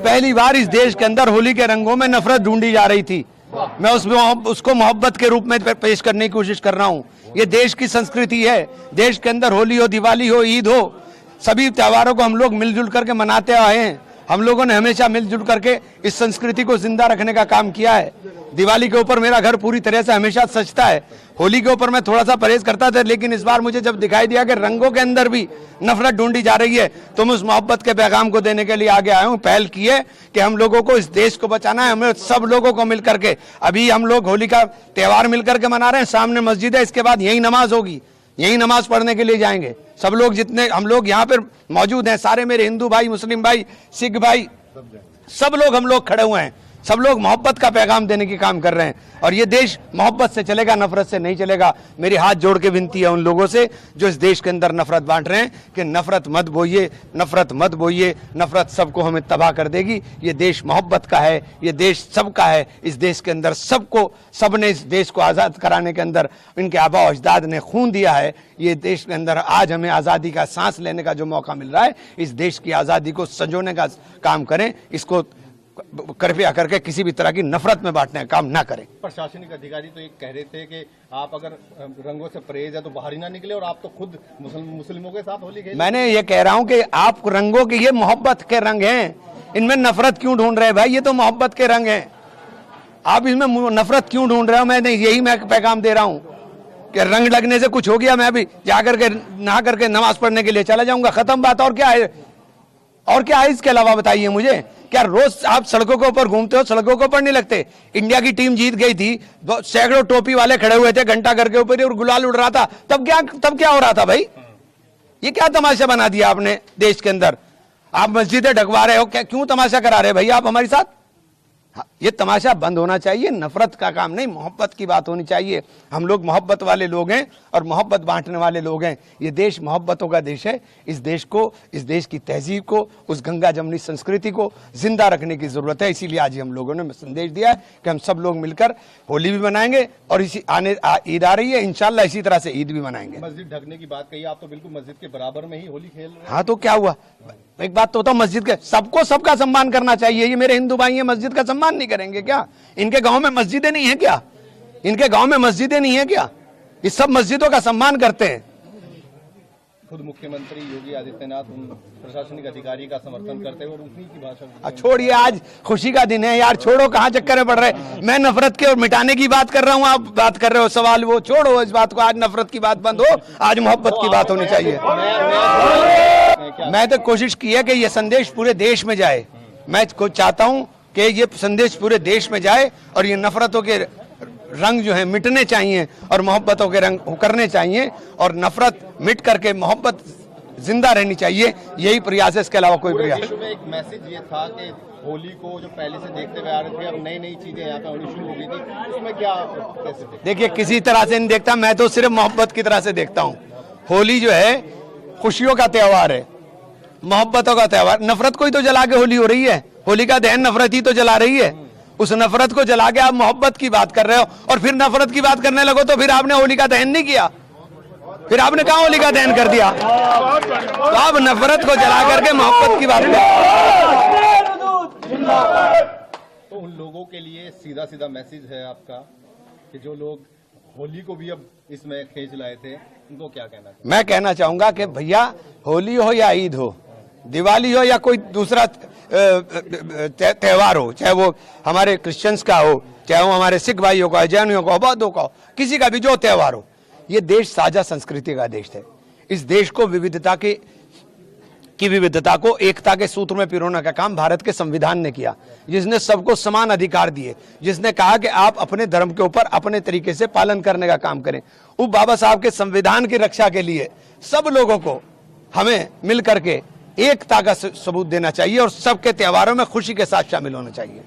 पहली बार इस देश के अंदर होली के रंगों में नफरत ढूंढी जा रही थी। मैं उसको मोहब्बत के रूप में पेश करने की कोशिश कर रहा हूँ। ये देश की संस्कृति है। देश के अंदर होली हो, दिवाली हो, ईद हो, सभी त्योहारों को हम लोग मिलजुल करके मनाते आए हैं। हम लोगों ने हमेशा मिलजुल करके इस संस्कृति को जिंदा रखने का काम किया है। दिवाली के ऊपर मेरा घर पूरी तरह से हमेशा सजता है। होली के ऊपर मैं थोड़ा सा परहेज करता था, लेकिन इस बार मुझे जब दिखाई दिया कि रंगों के अंदर भी नफरत ढूंढी जा रही है, तो मैं उस मोहब्बत के पैगाम को देने के लिए आगे आया हूँ। पहल की है कि हम लोगों को इस देश को बचाना है। हमें सब लोगों को मिल करके, अभी हम लोग होली का त्यौहार मिल करके मना रहे हैं। सामने मस्जिद है, इसके बाद यही नमाज होगी, यही नमाज पढ़ने के लिए जाएंगे। सब लोग जितने हम लोग यहाँ पर मौजूद हैं, सारे मेरे हिंदू भाई, मुस्लिम भाई, सिख भाई, सब लोग हम लोग खड़े हुए हैं। सब लोग मोहब्बत का पैगाम देने की काम कर रहे हैं और ये देश मोहब्बत से चलेगा, नफरत से नहीं चलेगा। मेरी हाथ जोड़ के विनती है उन लोगों से जो इस देश के अंदर नफरत बांट रहे हैं कि नफरत मत बोइए, नफरत मत बोइए। नफरत सबको हमें तबाह कर देगी। ये देश मोहब्बत का है, ये देश सबका है। इस देश के अंदर सबको, सबने इस देश को आज़ाद कराने के अंदर इनके आबा अजदाद ने खून दिया है। ये देश के अंदर आज हमें आज़ादी का सांस लेने का जो मौका मिल रहा है, इस देश की आज़ादी को संजोने का काम करें। इसको कृपया करके किसी भी तरह की नफरत में बांटने का काम ना करें। प्रशासनिक अधिकारी तो ये कह रहे थे कि आप अगर रंगों से परहेज है तो बाहर ही ना निकले और आप तो खुद मुस्लिमों के साथ होली खेले। मैंने ये कह रहा हूं कि आप रंगों के, ये मोहब्बत के रंग हैं, इनमें नफरत क्यों ढूंढ रहे हैं भाई? ये तो मोहब्बत के रंग हैं, आप इसमें नफरत क्यों ढूंढ रहे हो? मैं यही मैं पैगाम दे रहा हूँ कि रंग लगने से कुछ हो गया, मैं अभी जाकर के नहा करके नमाज पढ़ने के लिए चला जाऊंगा, खत्म बात। और क्या है, और क्या है इसके अलावा बताइए मुझे? क्या रोज आप सड़कों के ऊपर घूमते हो, सड़कों के ऊपर नहीं लगते? इंडिया की टीम जीत गई थी, सैकड़ों टोपी वाले खड़े हुए थे घंटा घर के ऊपर और गुलाल उड़ रहा था। तब क्या हो रहा था भाई? ये क्या तमाशा बना दिया आपने देश के अंदर? आप मस्जिदें ढकवा रहे हो, क्या क्यों तमाशा करा रहे भाई आप हमारे साथ? ये तमाशा बंद होना चाहिए। नफरत का काम नहीं, मोहब्बत की बात होनी चाहिए। हम लोग मोहब्बत वाले लोग हैं और मोहब्बत बांटने वाले लोग हैं। ये देश मोहब्बतों का देश है। इस देश को, इस देश की तहजीब को, उस गंगा जमनी संस्कृति को जिंदा रखने की जरूरत है। इसीलिए आज हम लोगों ने संदेश दिया है कि हम सब लोग मिलकर होली भी मनाएंगे और इसी ईद आ रही है, इंशाल्लाह इसी तरह से ईद भी मनाएंगे। मस्जिद ढकने की बात कही, आप तो बिल्कुल मस्जिद के बराबर में ही होली खेल रहे हैं। हाँ तो क्या हुआ, एक बात तो होता मस्जिद के सबको सबका सम्मान करना चाहिए। ये मेरे हिंदू भाई हैं, मस्जिद का सम्मान नहीं करेंगे क्या? इनके गांव में मस्जिदें नहीं है क्या? इनके गांव में मस्जिदें नहीं है क्या? ये सब मस्जिदों का सम्मान करते हैं। खुद मुख्यमंत्री योगी आदित्यनाथ उन प्रशासनिक अधिकारी का समर्थन करते हैं और उन्हीं की भाषा। छोड़िए, आज खुशी का दिन है यार, छोड़ो, कहाँ चक्कर में पड़ रहे। मैं नफरत के और मिटाने की बात कर रहा हूँ, आप बात कर रहे हो सवाल, वो छोड़ो इस बात को। आज नफरत की बात बंद हो, आज मोहब्बत की बात होनी चाहिए। मैं तो कोशिश की है कि ये संदेश पूरे देश में जाए। मैं चाहता हूँ कि ये संदेश पूरे देश में जाए और ये नफरतों के रंग जो है मिटने चाहिए और मोहब्बतों के रंग उकरने चाहिए और नफरत मिट करके मोहब्बत जिंदा रहनी चाहिए। यही प्रयास है, इसके अलावा कोई प्रयास। विश्व में एक मैसेज ये था कि होली को जो पहले से देखते हुए आ रहे थे, अब नई नई चीजें यहाँ पे होनी शुरू हो गई थी, उसमें क्या कैसे देखिए, किसी तरह से नहीं देखता, मैं तो सिर्फ मोहब्बत की तरह से देखता हूँ। होली जो है खुशियों का त्योहार है, मोहब्बतों का त्योहार। नफरत को ही तो जला के होली हो रही है। होली का दहन नफरत ही तो जला रही है। उस नफरत को जला के आप मोहब्बत की बात कर रहे हो और फिर नफरत की बात करने लगो तो फिर आपने होली का दहन नहीं किया, फिर आपने कहा होली का दहन कर दिया। तो आप नफरत को जला करके मोहब्बत की बात कर। तो उन लोगों के लिए सीधा सीधा मैसेज है आपका कि जो लोग होली को भी अब इसमें खींच लाए थे, उनको क्या कहना चाहिए? मैं कहना चाहूंगा कि भैया, होली हो या ईद हो, दिवाली हो या कोई दूसरा त्योहार हो, चाहे वो हमारे क्रिश्चियंस का हो, चाहे वो हमारे सिख भाइयों का, जैनियों का, बौद्धों का हो, किसी का भी जो त्योहार हो, ये देश साझा संस्कृति का देश है। इस देश को विविधता की विविधता को एकता के सूत्र में पिरोने का काम भारत के संविधान ने किया, जिसने सबको समान अधिकार दिए, जिसने कहा कि आप अपने धर्म के ऊपर अपने तरीके से पालन करने का काम करें। वो बाबा साहब के संविधान की रक्षा के लिए सब लोगों को हमें मिल करके एकता का सबूत देना चाहिए और सबके त्योहारों में खुशी के साथ शामिल होना चाहिए।